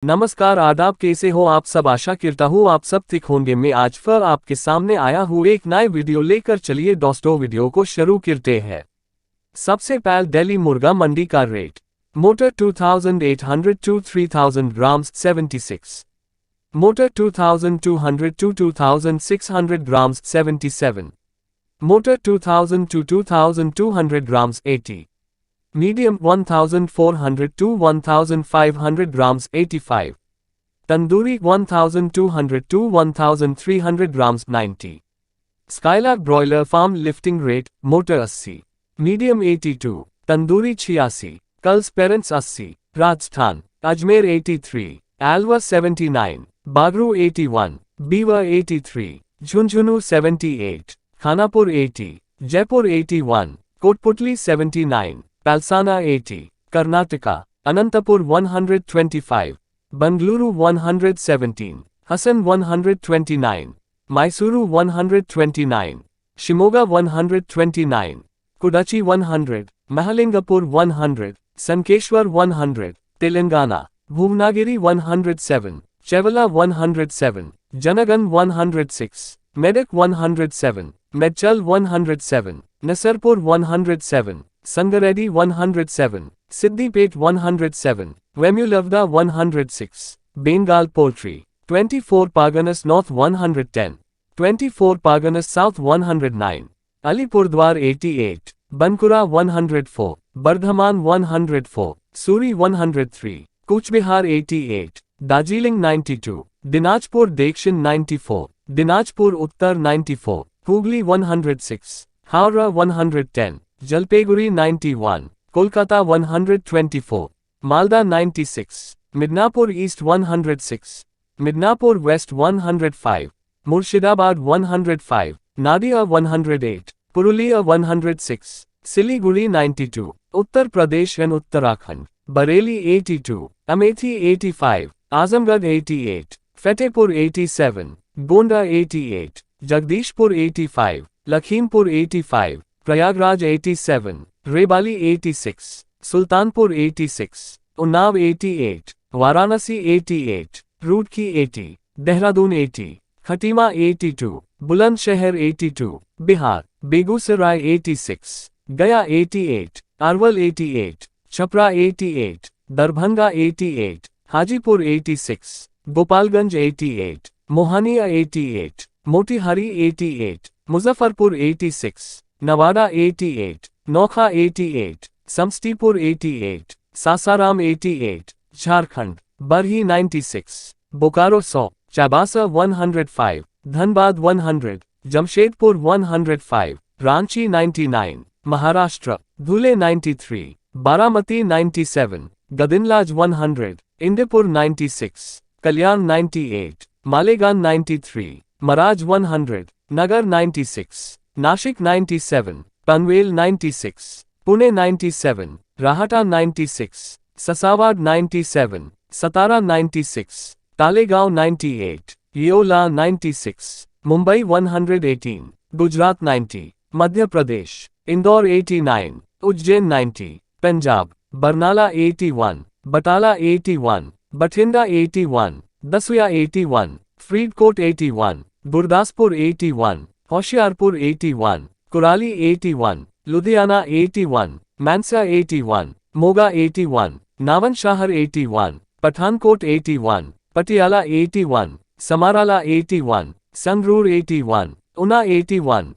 नमस्कार आदाब, कैसे हो आप सब। आशा करता हूँ आप सब ठीक होंगे। मैं आज फिर आपके सामने आया हूँ एक नए वीडियो लेकर। चलिए दोस्तों वीडियो को शुरू करते हैं। सबसे पहले दिल्ली मुर्गा मंडी का रेट। मोटर 2800 to 3000 grams 76। मोटर 2200 to 2600 grams 77। मोटर 2000 to 2200 grams 80। Medium 1400 to 1500 grams 85। Tandoori 1200 to 1300 grams 90। Skylark broiler farm lifting rate. मोटर 80, medium 82, tandoori 86, culls parents 80। Rajasthan Ajmer 83, Alwar 79, Bagru 81, बीवा 83, Jhunjhunu 78, Khanapur 80, Jaipur 81, Kotputli 79, Palsana 80, Karnataka Anantapur 125, Bengaluru 117, Hassan 129, Mysuru 129, Shimoga 129, Kudachi 100, Mahalingpur 100, Sankeshwar 100, Telangana Bhuvanagiri 107, Chevella 107, Jangaon 106, Medak 107, Medchal 107, Nasarpur 107, Sangareddy 107, Siddipet 107, Vemulawada 106, Bengal poultry 24 Parganas North 110, 24 Parganas South 109, Alipurduar 88, Bankura 104, Bardhaman 104, Suri 103, Cooch Behar 88, Darjeeling 92, Dinajpur Dakshin 94, Dinajpur Uttar 94, Hooghly 106, Howrah 110, Jalpaiguri 91, Kolkata 124, Malda 96, Midnapur east 106, Midnapur west 105, Murshidabad 105, Nadia 108, Purulia 106, Siliguri 92, Uttar Pradesh and Uttarakhand, Bareilly 82, Amethi 85, Azamgarh 88, Fatehpur 87, Gonda 88, Jagdishpur 85, Lakhimpur 85, Prayagraj 87, Rewali 86, Sultanpur 86, Unnao 88, Varanasi 88, Roorkee 80, Dehradun 80, Khatima 82, Bulandshahr 82, Bihar Begusarai 86, Gaya 88, Arwal 88, Chhapra 88, Darbhanga 88, Hajipur 86, Gopalganj 88, Mohania 88, Motihari 88, Muzaffarpur 86, Nawada 88, Nokha 88, Samastipur 88, Sasaram 88, Jharkhand Barhi 96, Bokaro 100, Chaibasa 105, Dhanbad 100, Jamshedpur 105, Ranchi 99, Maharashtra Dhule 93, Baramati 97, गदिनलाज 100, Indupur 96, Kalyan 98, मालेगान 93, मराज 100, Nagar 96, Nashik 97, Panvel 96, Pune 97, राहटा 96, ससावाड 97, Satara 96, Talegaon 98, Yeola 96, Mumbai 118, Gujarat 90, Madhya Pradesh Indore 89, Ujjain 90, Punjab Barnala 81, Batala 81, Bathinda 81, दसुया 81, Faridkot 81, Gurdaspur 81, Hoshiarpur 81, Kurali 81, Ludhiana 81, Mansa 81, Moga 81, नावनशाहर 81, Pathankot 81, Patiala 81, समाराला 81, Sangrur 81, Una 81,